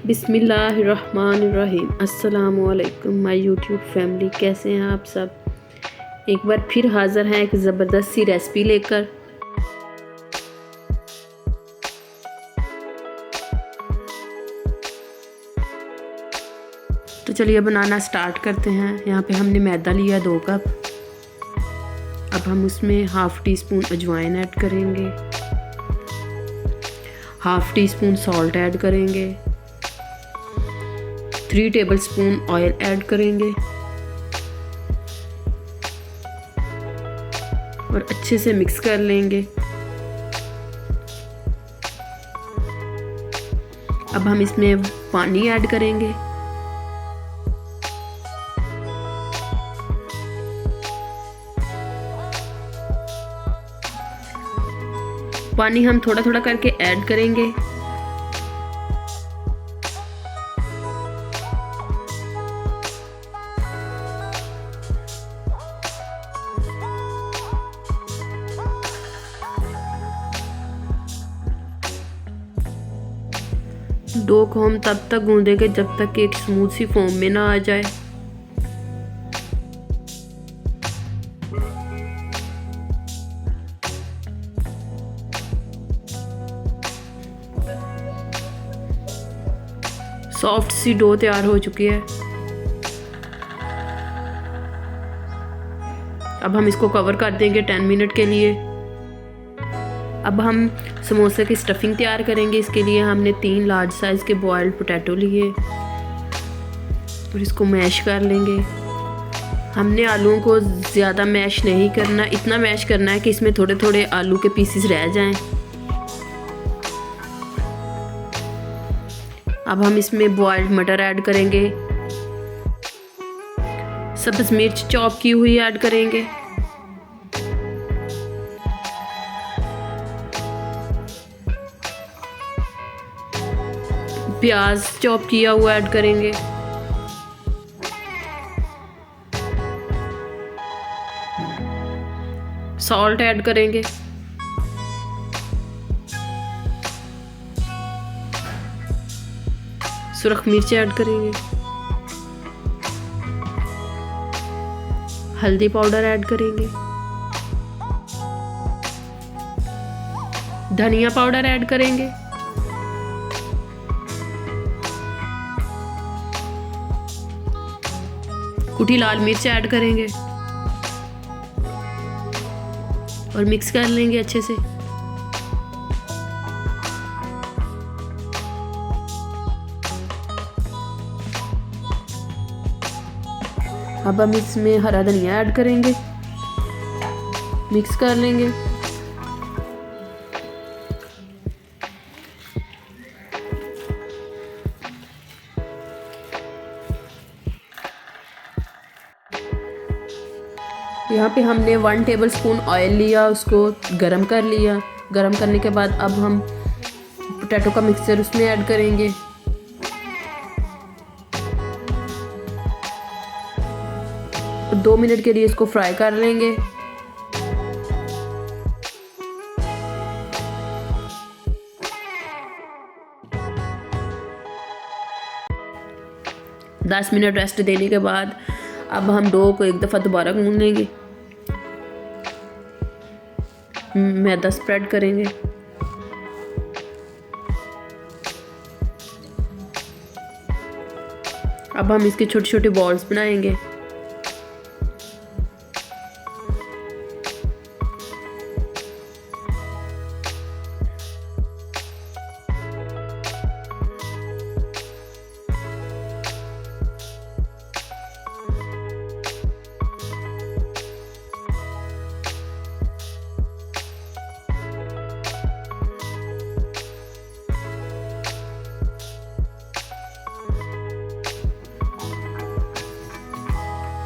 बिस्मिल्लाहिर्रहमानिर्रहीम। अस्सलामुअलैकुम my YouTube family, कैसे हैं आप सब। एक बार फिर हाज़िर हैं एक ज़बरदस्त सी रेसिपी लेकर। तो चलिए बनाना स्टार्ट करते हैं। यहाँ पे हमने मैदा लिया 2 कप। अब हम उसमें हाफ़ टी स्पून अजवाइन ऐड करेंगे, half tea spoon salt add करेंगे, 3 टेबलस्पून ऑयल ऐड करेंगे और अच्छे से मिक्स कर लेंगे। अब हम इसमें पानी ऐड करेंगे। पानी हम थोड़ा थोड़ा करके ऐड करेंगे। डो को हम तब तक गूंदेंगे जब तक कि एक स्मूथ सी फॉर्म में ना आ जाए। सॉफ्ट सी डो तैयार हो चुकी है। अब हम इसको कवर कर देंगे 10 मिनट के लिए। अब हम समोसे की स्टफिंग तैयार करेंगे। इसके लिए हमने 3 लार्ज साइज़ के बॉइल्ड पोटैटो लिए और इसको मैश कर लेंगे। हमने आलूओं को ज़्यादा मैश नहीं करना, इतना मैश करना है कि इसमें थोड़े थोड़े आलू के पीसेस रह जाएं। अब हम इसमें बॉइल्ड मटर ऐड करेंगे, सब्ज़ मिर्च चॉप की हुई ऐड करेंगे, प्याज चॉप किया हुआ ऐड करेंगे, सॉल्ट ऐड करेंगे, सुरख मिर्च ऐड करेंगे, हल्दी पाउडर ऐड करेंगे, धनिया पाउडर ऐड करेंगे, कुटी लाल मिर्च ऐड करेंगे और मिक्स कर लेंगे अच्छे से। अब हम इसमें हरा धनिया ऐड करेंगे, मिक्स कर लेंगे। यहाँ पे हमने 1 टेबलस्पून ऑयल लिया, उसको गरम कर लिया। गरम करने के बाद अब हम पोटैटो का मिक्सचर उसमें ऐड करेंगे। तो 2 मिनट के लिए इसको फ्राई कर लेंगे। दस मिनट रेस्ट देने के बाद अब हम डो को एक दफ़ा दोबारा गूंद लेंगे। मैदा स्प्रेड करेंगे। अब हम इसके छोटे छोटे बॉल्स बनाएंगे।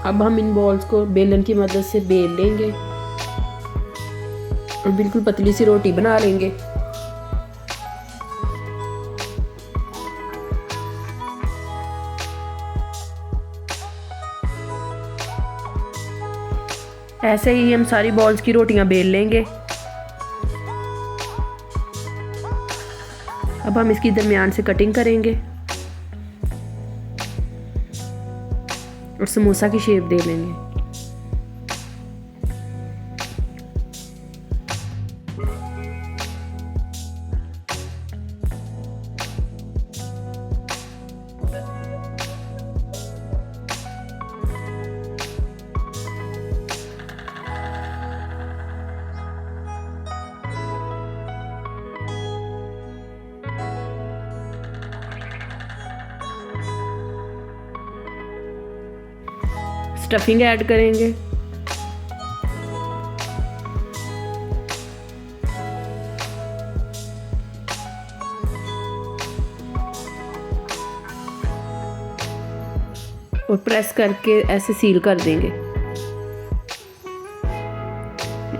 अब हम इन बॉल्स को बेलन की मदद से बेल लेंगे और बिल्कुल पतली सी रोटी बना लेंगे। ऐसे ही हम सारी बॉल्स की रोटियां बेल लेंगे। अब हम इसकी दरमियान से कटिंग करेंगे। और समोसा की शेप दे लेंगे। स्टफिंग ऐड करेंगे। और प्रेस करके ऐसे सील कर देंगे।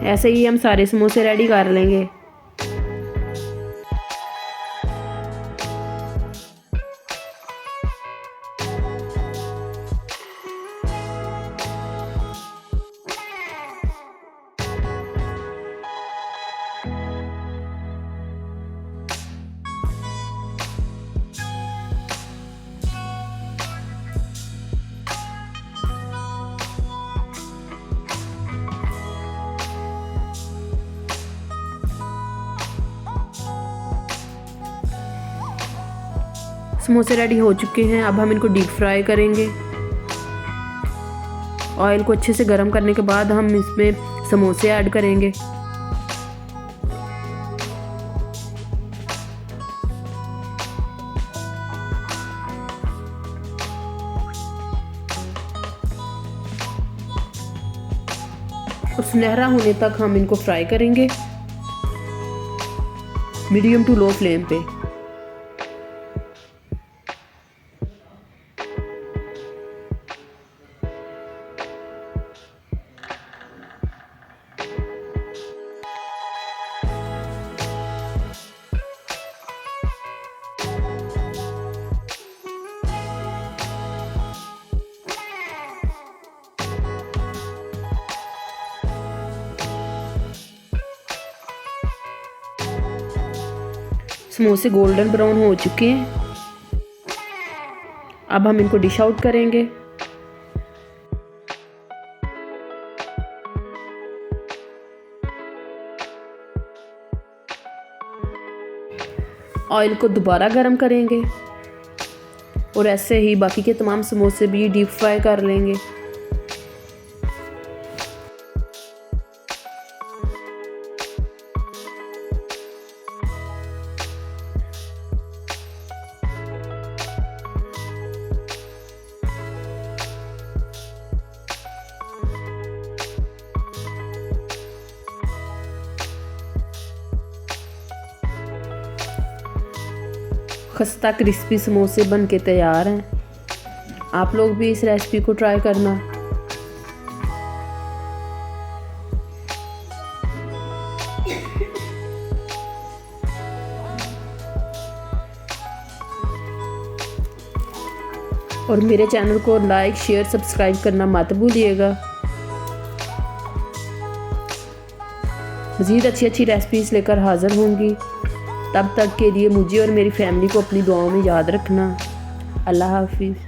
ऐसे ही हम सारे समोसे रेडी कर लेंगे। समोसे रेडी हो चुके हैं। अब हम इनको डीप फ्राई करेंगे। ऑयल को अच्छे से गर्म करने के बाद हम इसमें समोसे ऐड करेंगे। और सुनहरा होने तक हम इनको फ्राई करेंगे मीडियम टू लो फ्लेम पे। समोसे गोल्डन ब्राउन हो चुके हैं। अब हम इनको डिश आउट करेंगे। ऑयल को दोबारा गरम करेंगे और ऐसे ही बाकी के तमाम समोसे भी डीप फ्राई कर लेंगे। खस्ता क्रिस्पी समोसे बन के तैयार हैं। आप लोग भी इस रेसिपी को ट्राई करना। और मेरे चैनल को लाइक शेयर सब्सक्राइब करना मत भूलिएगा। मज़ीद अच्छी अच्छी रेसिपीज़ लेकर हाज़िर होंगी। तब तक के लिए मुझे और मेरी फैमिली को अपनी दुआओं में याद रखना। अल्लाह हाफिज़।